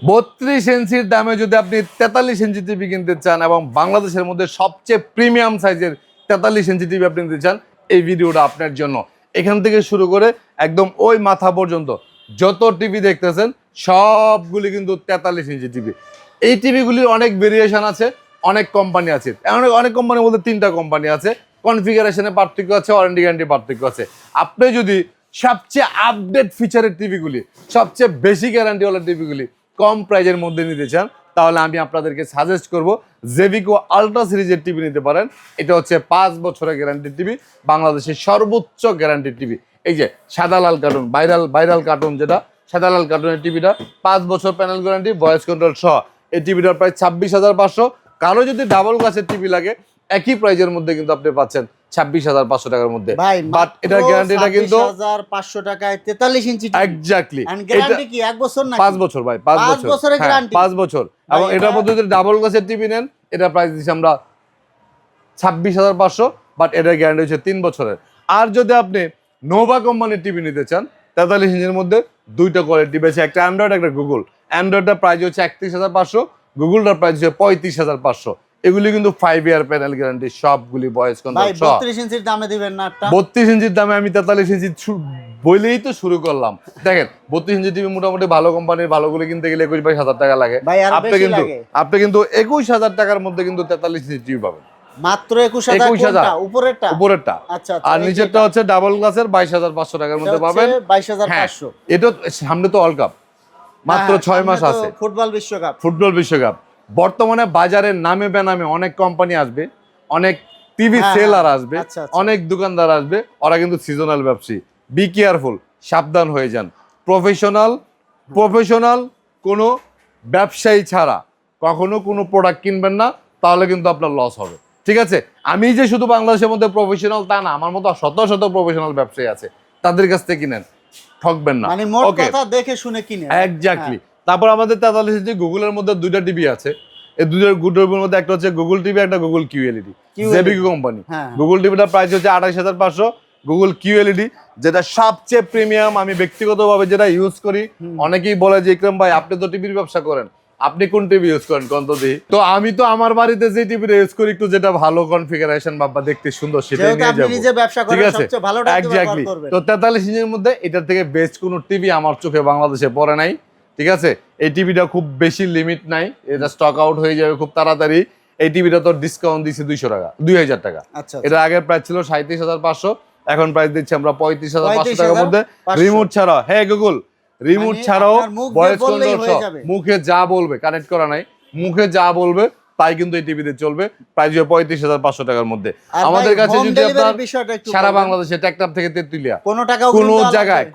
32 ইঞ্চির দামে যদি আপনি 43 ইঞ্চি টিভি কিনতে চান এবং বাংলাদেশের মধ্যে সবচেয়ে প্রিমিয়াম সাইজের 43 ইঞ্চি টিভি আপনি নিতে চান, এই ভিডিওটা আপনার জন্য। এখান থেকে শুরু করে একদম ওই মাথা পর্যন্ত যত টিভি দেখতেছেন সবগুলি কিন্তু 43 ইঞ্চি টিভি। এই টিভিগুলির অনেক ভেরিয়েশন আছে, অনেক কোম্পানি আছে। অনেক কোম্পানির মধ্যে 3টা কোম্পানি আছে, কনফিগারেশনে পার্থক্য আছে, ওয়ারেন্টি গ্যারান্টি পার্থক্য আছে। আপনি যদি সবচেয়ে আপডেট ফিচারের টিভিগুলি, সবচেয়ে বেশি গ্যারান্টিওয়ালা টিভিগুলি কম প্রাইজের মধ্যে নিতে চান, তাহলে আমি আপনাদেরকে সাজেস্ট করব জেভিকো আলট্রা সিরিজের টিভি নিতে পারেন। এটা হচ্ছে 5 বছরের গ্যারান্টি টিভি, বাংলাদেশের সর্বোচ্চ গ্যারান্টি টিভি। এই যে সাদা লাল কার্টুন, ভাইরাল কার্টুন, যেটা সাদা লাল কার্টুনের টিভিটা 5 বছর প্যানেল গ্যারান্টি, ভয়েস কন্ট্রোল সহ। এই টিভিটার প্রায় 26,500। কারো যদি ডাবল গ্লাসের টিভি লাগে একই প্রাইজের মধ্যে কিন্তু আপনি পাচ্ছেন 26,500 টাকার মধ্যে। বাট এটার গ্যারান্টিটা কিন্তু 26,500 টাকায় 43 inch TV. Exactly. And guarantee কি 1 বছর নাকি? 5 বছর ভাই, 5 বছর। বছরের গ্যারান্টি। 5 বছর। এবং এটার মধ্যে যদি ডাবল গ্লাসের টিভি নেন, এটা প্রাইস দিচ্ছি আমরা 26,500, বাট এটার গ্যারান্টি হচ্ছে 3 বছরের। আর যদি আপনি নোভা কোম্পানির টিভি নিতে চান, 43 ইঞ্চির মধ্যে 2টা কোয়ালিটি আছে, একটা অ্যান্ড্রয়েড, একটা গুগল। অ্যান্ড্রয়েডটার প্রাইস হচ্ছে 31,500, গুগলটার প্রাইস হচ্ছে 35,500। এগুলি কিন্তু 5 ইয়ার প্যানেল গ্যারান্টি, সবগুলি ভয়েস কন্ট্রোল সহ। 32 ইঞ্চির দামে দিবেন না একটা? 32 ইঞ্চির দামে আমি 43 ইঞ্চি বলেই তো শুরু করলাম। দেখেন 32 ইঞ্চি টিভি মোটামুটি ভালো কোম্পানির ভালোগুলো কিনতে গেলে 21,000 টাকা লাগে। আপনি কিন্তু 21,000 টাকার মধ্যে কিন্তু 43 ইঞ্চি টিভি পাবেন মাত্র 21,000। উপরেরটা? আচ্ছা। আর নিচেরটা হচ্ছে ডাবল গ্লাসের 22,500 টাকার মধ্যে পাবেন। 22,500। এটা সামনে তো ওয়ার্ল্ড কাপ, মাত্র 6 মাস আছে। ফুটবল বিশ্বকাপ। বর্তমানে বাজারের নামে বেনামে অনেক কোম্পানি আসবে, অনেক টিভি সেলার আসবে, অনেক দোকানদার আসবে। ওরা কিন্তু সিজনাল ব্যবসায়ী। বি কেয়ারফুল, সাবধান হয়ে যান। প্রফেশনাল কোনো ব্যবসায়ী ছাড়া কখনো কোনো প্রোডাক্ট কিনবেন না, তাহলে কিন্তু আপনার লস হবে। ঠিক আছে? আমি যে শুধু বাংলাদেশের মধ্যে প্রফেশনাল তা না, আমার মতো শত শত প্রফেশনাল ব্যবসায়ী আছে, তাদের কাছ থেকে কিনেন, ঠকবেন না। মানে মোট কথা দেখে শুনে কিনেন। এক্স্যাক্টলি। তারপর আমাদের 43 ইঞ্চি গুগলের মধ্যে 2টা টিভি আছে। এই 2টা টিভির মধ্যে একটা হচ্ছে গুগল টিভি, একটা গুগল কিউএলইডি, জেভিকো কোম্পানি। গুগল টিভিটার প্রাইস হচ্ছে 28,500, গুগল কিউএলইডি যেটা সবচেয়ে প্রিমিয়াম। আমি ব্যক্তিগতভাবে যেটা ইউজ করি, অনেকেই বলে যে ইকরাম ভাই আপনি তো টিভির ব্যবসা করেন, আপনি কোন টিভি ইউজ করেন কোন তো দেখি। তো আমি তো আমার বাড়িতে যে টিভিটা ইউজ করি, একটু যেটা ভালো কনফিগারেশন বা দেখতে সুন্দর সেটাই নিয়ে যাব। ঠিক আছে? এক্স্যাক্টলি। তো 43 ইঞ্চির মধ্যে এটার থেকে বেস্ট কোনো টিভি আমার চোখে বাংলাদেশে পড়ে নাই। ঠিক আছে? এই টিভিটা খুব বেশি লিমিট নাই, এটা স্টক আউট হয়ে যাবে খুব তাড়াতাড়ি। এই টিভিটা তো ডিসকাউন্ট দিচ্ছে 2,000 টাকা। এটা আগের প্রাইস ছিল 37,500, এখন প্রাইস দিচ্ছি আমরা 35,500 টাকার মধ্যে, রিমোট ছাড়া। হ্যাঁ গুগল, রিমোট ছাড়াও ভয়েস কন্ট্রোল সহ, মুখে যা বলবে, কানেক্ট করা নাই, মুখে যা বলবে তাই কিন্তু এই টিভিতে চলবে। প্রাইস হবে 35,500 টাকার মধ্যে। আমাদের কাছে যদি আপনার সারা বাংলাদেশে টেকনাফ থেকে তেতুলিয়া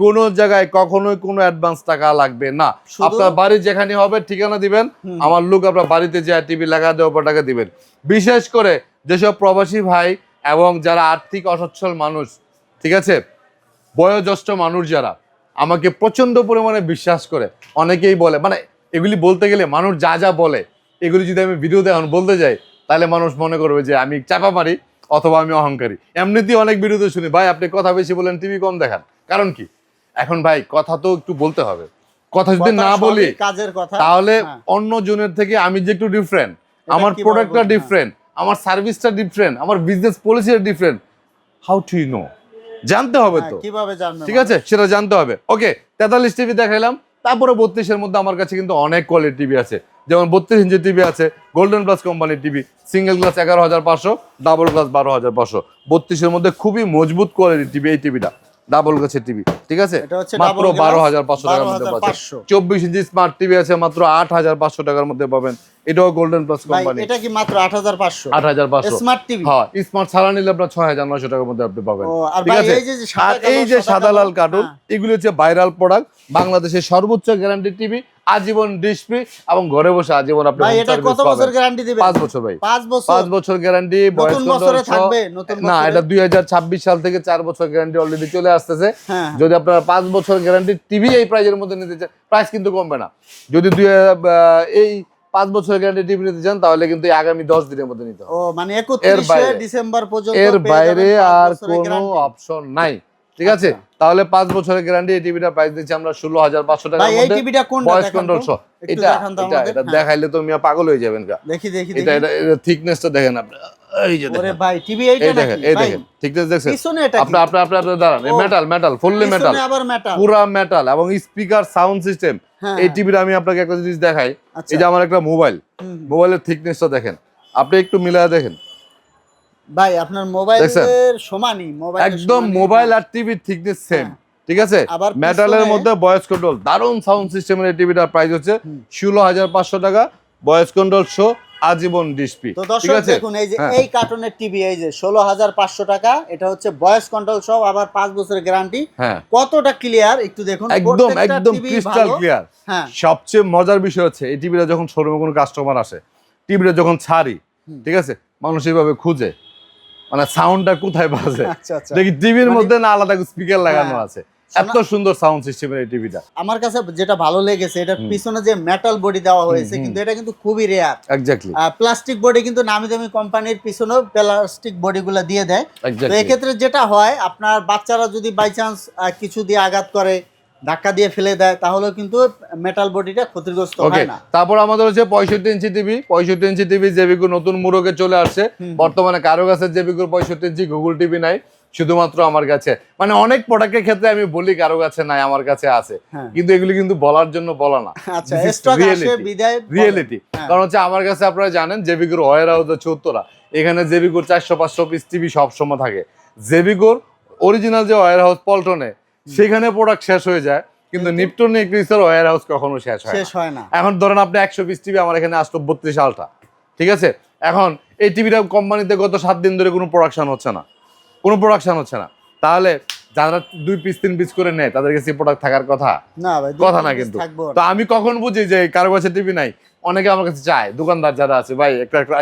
কোনো জায়গায় কখনোই কোনো অ্যাডভান্স টাকা লাগবে না। আপনার বাড়ি যেখানে হবে ঠিকানা দিবেন, আমার লোক আপনার বাড়িতে যে টিভি লাগা দেওয়ার পর টাকা দিবেন। বিশেষ করে যেসব প্রবাসী ভাই এবং যারা আর্থিক অসচ্ছল মানুষ, ঠিক আছে, বয়োজ্যেষ্ঠ মানুষ যারা আমাকে প্রচন্ড পরিমাণে বিশ্বাস করে, অনেকেই বলে, মানে এগুলি বলতে গেলে মানুষ যা যা বলে, এগুলি যদি আমি ভিডিওতে এখন বলতে যাই, তাহলে মানুষ মনে করবে যে আমি চাপা মারি অথবা আমি অহংকারী। এমনিতেই অনেক ভিডিওতে শুনি, ভাই আপনি কথা বেশি বলেন, টিভি কম দেখান। কারণ কি? এখন ভাই কথা তো একটু বলতে হবে। কথা যদি না বলি তাহলে অন্য জনের থেকে আমি যে একটু ডিফারেন্ট, আমার প্রোডাক্টটা ডিফারেন্ট, আমার সার্ভিসটা ডিফারেন্ট, আমার বিজনেস পলিসিটা different. How to you know? জানতে হবে তো, কিভাবে জানবেন? ঠিক আছে, সেটা জানতে হবে। ওকে, 43 টিভি দেখাইলাম। তারপরে 32 এর মধ্যে আমার কাছে কিন্তু অনেক কোয়ালিটি টিভি আছে। যেমন 32 ইঞ্চি টিভি আছে, গোল্ডেন প্লাস কোম্পানির TV, single glass 11,500, double glass 12,500। 32 এর মধ্যে খুবই মজবুত কোয়ালিটির টিভি এই টিভিটা, ডাবল গ্লাসের টিভি। ঠিক আছে? মাত্র 12,500 টাকার মধ্যে পাচ্ছেন। 24 ইঞ্চি স্মার্ট টিভি আছে, মাত্র 8,500 টাকার মধ্যে পাবেন। এটাও গোল্ডেন প্লাস কোম্পানি। এটা কি মাত্র 8,500? 8,500 স্মার্ট টিভি। হ্যাঁ, স্মার্ট ছাড়া নিলে আপনার 6,900 টাকার মধ্যে আপনি পাবেন। ঠিক আছে? আর এই যে সাদা লাল কার্টুন, এগুলো হচ্ছে ভাইরাল প্রোডাক্ট, বাংলাদেশের সর্বোচ্চ গ্যারান্টি টিভি, আজীবন ডিশ ফ্রি এবং ঘরে বসে আজীবন আপনি ভাই এটা কত বছর গ্যারান্টি দিবেন? 5 বছর ভাই। 5 বছর গ্যারান্টি। নতুন বছরে থাকবে? না, এটা 2026 সাল থেকে 4 বছর গ্যারান্টি অলরেডি চলে আসতেছে। যদি আপনারা 5 বছর গ্যারান্টি টিভি এই প্রাইজের মধ্যে নিতে চান, প্রাইস কিন্তু কমবে না। যদি এই 5 বছরের গ্যারান্টি টিভি নিতে চান, তাহলে কিন্তু আগামী 10 দিনের মধ্যে নিতে হবে। ও মানে 31 ডিসেম্বর পর্যন্ত। এর বাইরে আর কোনো অপশন নাই। ঠিক আছে? তাহলে 5 বছরের গ্যারান্টি। এই টিভিটার প্রাইস দিচ্ছি আমরা 16,500 টাকার ভাই এই মধ্যে। টিভিটা কোনটা ভয়েস দেখান কন্ট্রোল তো? সহ। একটু এটা দেখান তো আমাদের। এটা দেখাইলে তো মিয়া পাগল হয়ে যাবেন গা। দেখি এটা থিকনেসটা দেখেন আপনি, এই যে ওরে দেখেন, ভাই টিভি এইটা এই দেখেন, নাকি এই ভাই? দেখেন থিকনেস দেখছেন পিছনে এটা কি? আপনি দাঁড়ান, ও, মেটাল ফুললি মেটাল, পিছনে আবার মেটাল। পুরা মেটাল এবং স্পিকার সাউন্ড সিস্টেম। হ্যাঁ, এই টিভির আমি আপনাকে একটা জিনিস দেখাই, আচ্ছা। এই যে আমার একটা মোবাইল, হুম। মোবাইলের থিকনেসটা দেখেন, আপনি একটু মিলায় দেখেন, ভাই আপনার মোবাইলের সমানই, মোবাইল একদম মোবাইল আর টিভির থিকনেস সেম। ঠিক আছে, আবার মেটালের পিছনে- মধ্যে ভয়েস কন্ট্রোল, দারুণ সাউন্ড সিস্টেমের এই টিভিটার প্রাইস হচ্ছে 16,500 টাকা, ভয়েস কন্ট্রোল শো, আজীবন ডিসপ্লে। তো ঠিক দর্শক আছে, দেখুন এই যে হ্যাঁ। এই কার্টুনের টিভি, এই যে 16,500 টাকা, এটা হচ্ছে ভয়েস কন্ট্রোল সহ, আবার 5 বছরের গ্যারান্টি। হ্যাঁ, কতটা ক্লিয়ার একটু দেখুন, একদম প্রত্যেকটা একদম TV ক্রিস্টাল ভালো। ক্লিয়ার। হ্যাঁ, সবচেয়ে মজার বিষয় হচ্ছে এই টিভিটা যখন শোরুমে কোনো কাস্টমার আসে, টিভিটা যখন ছাড়ি, ঠিক আছে, মানুষ এইভাবে খুঁজে মানে সাউন্ডটা কোথায় বাজে, আচ্ছা আচ্ছা। দেখি টিভির মানে- মধ্যে না আলাদা স্পিকার লাগানো হ্যাঁ। আছে, এত সুন্দর সাউন্ড সিস্টেমের এই টিভিটা। আমার কাছে যেটা ভালো লেগেছে, এটার পিছনে যে মেটাল বডি দেওয়া হয়েছে, কিন্তু এটা কিন্তু খুবই রেয়ার। এক্স্যাক্টলি, প্লাস্টিক বডি কিন্তু নামি দামি কোম্পানির পিছনেও প্লাস্টিক বডিগুলো দিয়ে দেয়। তো এক্স্যাক্টলি। এক্ষেত্রে যেটা হয়, আপনার বাচ্চারা যদি বাই চান্স কিছু দিয়ে আঘাত করে, ধাক্কা দিয়ে ফেলে দেয়, তাহলে কিন্তু মেটাল বডিটা ক্ষতিগ্রস্ত ওকে, হয় না। তারপর আমাদের হচ্ছে 65 ইঞ্চি টিভি। 65 ইঞ্চি টিভি জেবিকো নতুন মুরগে চলে আসছে। বর্তমানে কারো কাছে জেবিকোর 65 ইঞ্চি গুগল টিভি নাই, শুধুমাত্র আমার কাছে। মানে অনেক প্রোডাক্টের ক্ষেত্রে আমি বলি কারো কাছে নাই, আমার কাছে আছে, হ্যাঁ। কিন্তু এগুলি কিন্তু বলার জন্য বলা না। আচ্ছা, স্টক আসে বিদায় বলে। রিয়েলিটি, হ্যাঁ। কারণ হচ্ছে আমার কাছে আপনারা জানেন জেবিকোর ওয়্যার হাউস হচ্ছে উত্তরা, এখানে জেবিকোর 400-500 পিস টিভি সবসময় থাকে। জেবিকোর অরিজিনাল যে ওয়্যার হাউস পল্টনে, সেখানে প্রোডাক্ট শেষ হয়ে যায়, কিন্তু নিপটন এগ্রিসের ওয়্যার হাউস কখনো শেষ হয় না। এখন ধরেন আপনি 100 পিস টিভি আমার এখানে আসলো 32 সালটা, ঠিক আছে, এখন এই টিভিটা কোম্পানিতে গত 7 দিন ধরে কোনো প্রোডাকশন হচ্ছে না, তাহলে যারা 2 পিস 3 পিস করে নেয় তাদের কাছে প্রোডাক্ট থাকার কথা না ভাই, কথা না কিন্তু। তো আমি কখন বুঝি যে কারো কাছে টিভি নাই, অনেকে আমার কাছে চায়, দোকানদার যারা আছে, ভাই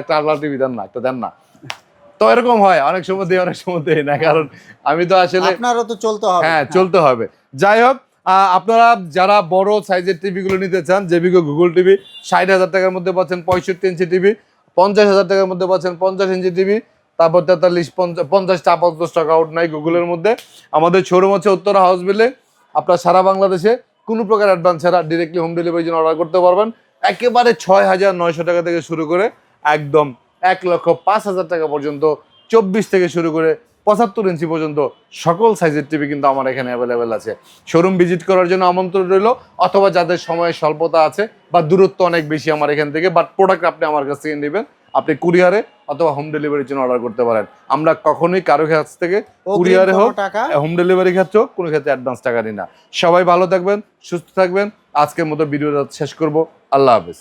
একটা আলাদা টিভি দেন না, একটা দেন না। তো এরকম হয়, অনেক সময় দেয় অনেক সময় দেয় না, কারণ আমি তো আসলে আপনারও তো চলতে হবে। হ্যাঁ, চলতে হবে। যাই হোক, আপনারা যারা বড় সাইজের টিভি গুলো নিতে চান, জেবিকো গুগল টিভি 60,000 টাকার মধ্যে পাচ্ছেন 65 ইঞ্চি টিভি, 50,000 টাকার মধ্যে পাচ্ছেন 50 ইঞ্চি টিভি, তারপর 43-50 50 টাকা আউট নাই গুগলের মধ্যে। আমাদের শোরুম হচ্ছে উত্তরা হাউস বিলে। আপনারা সারা বাংলাদেশে কোনো প্রকার অ্যাডভান্স ছাড়া ডিরেক্টলি হোম ডেলিভারির জন্য অর্ডার করতে পারবেন। একেবারে 6,900 টাকা থেকে শুরু করে একদম 1,05,000 টাকা পর্যন্ত, 24 থেকে শুরু করে 75 ইঞ্চি পর্যন্ত সকল সাইজের টিভি কিন্তু আমার এখানে অ্যাভেলেবেল আছে। শোরুম ভিজিট করার জন্য আমন্ত্রণ রইল, অথবা যাদের সময়ের স্বল্পতা আছে বা দূরত্ব অনেক বেশি আমার এখান থেকে, বাট প্রোডাক্ট আপনি আমার কাছ থেকে নেবেন, আপনি কুরিয়ারে অথবা হোম ডেলিভারির জন্য অর্ডার করতে পারেন। আমরা কখনোই কারো কাছ থেকে কুরিয়ারে হোক, হোম ডেলিভারি ক্ষেত্রে হোক, কোনো ক্ষেত্রে অ্যাডভান্স টাকা নিই না। সবাই ভালো থাকবেন, সুস্থ থাকবেন। আজকের মতো ভিডিওটা শেষ করব। আল্লাহ হাফেজ।